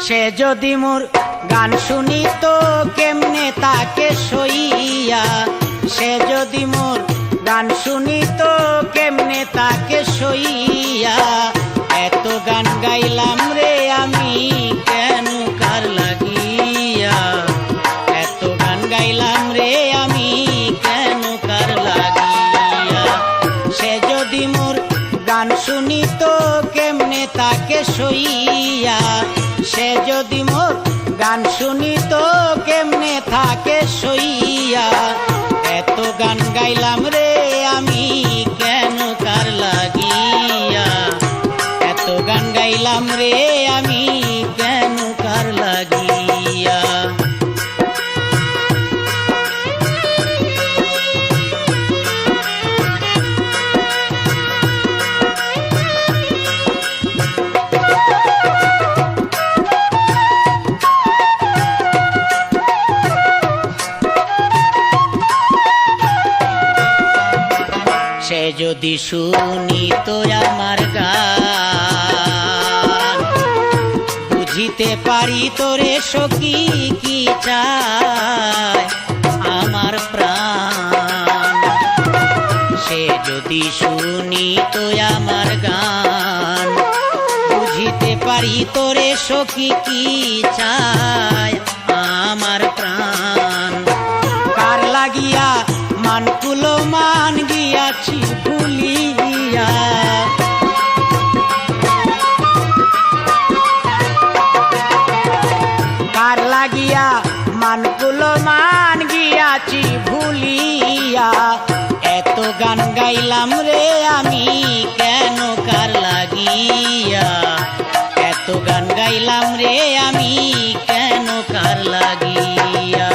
সে যদি মোর গান শুনিত কেমনে তাকে সইয়া, সে যদি মোর গান শুনিত কেমনে তাকে সইয়া, এত গান গাইলাম রে আমি কেন কার লাগিয়া, এত গান গাইলাম রে আমি কেন কার লাগিয়া। সে যদি মোর গান শুনিত কেমনে তাকে সইয়া, সে যদি মোর গান শুনিত কেমনে থাকে সইয়া, এত গান গাইলাম রে আমি কেন কার লাগিয়া, এত গান গাইলাম রে আমি কেন কার লাগিয়া। সে যদি শুনিত আমার গান, বুঝিতে পারিত রে সখী কি চায় আমার প্রাণ। সে যদি শুনিত আমার গান, বুঝিতে পারিত রে সখী কি চায় আমার প্রাণ। কার লাগিয়া মানকুলো মান গিয়াছি ভুলিয়া, কার লাগিয়া মানকুলো মান গিয়াছি ভুলিয়া, এত গান গাইলাম রে আমি কেন কার লাগিয়া, এত গান গাইলাম রে আমি কেন কার লাগিয়া।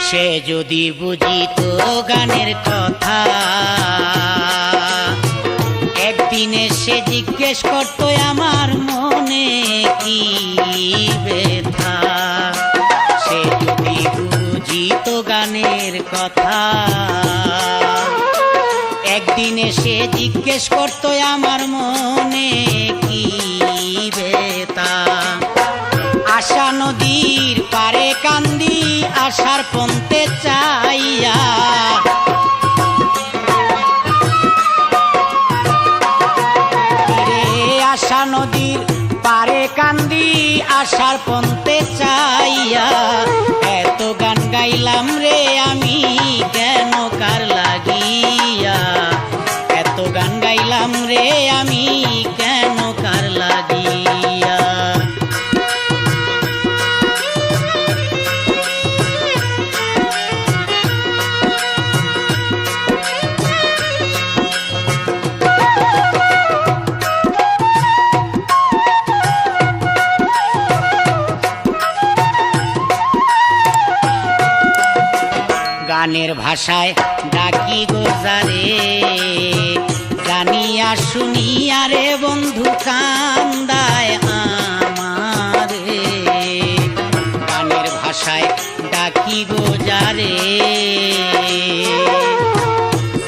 সে যদি বুঝিত গানের কথা, একদিনে সে জিজ্ঞেস করত আমার মনে কি ব্যথা। সে যদি বুঝিত গানের কথা, একদিনে সে জিজ্ঞেস করত আমার মনে কি ব্যথা। আশা নদীর পারে কান্দি আশার পন্থে চাইয়া, আশা নদীর পারে কান্দি আশার পন্থে চাইয়া, এত গান গাইলাম রে আমি কেন কার লাগিয়া, এত গান গাইলাম রে আমি কেন কার লাগিয়া। গানের ভাষায় ডাকি গোজারে, জানিয়া শুনিয়া রে বন্ধু কান্দায় আমারে। গানের ভাষায় ডাকি গোজারে,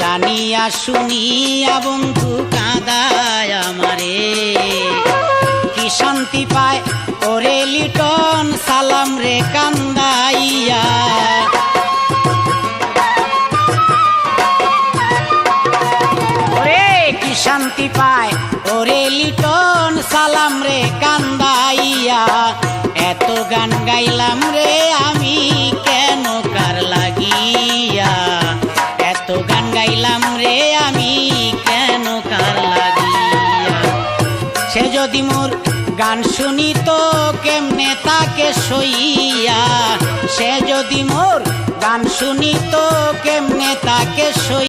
জানিয়া শুনিয়া বন্ধু কাঁদায় আমারে। সালাম রে কান্দাইয়া। ওরে কি শান্তি পায় ওরে লিটন সালাম রে কান্দাইয়া। এত গান গাইলাম রে আমি কেন কার লাগিয়া, এত গান গাইলাম রে আমি কেন কার লাগিয়া। সে যদি মোর গান শুনিত কেমনে তাকে সইয়া, সে যদি মোর গান শুনিত কেমনে তাকে সইয়া।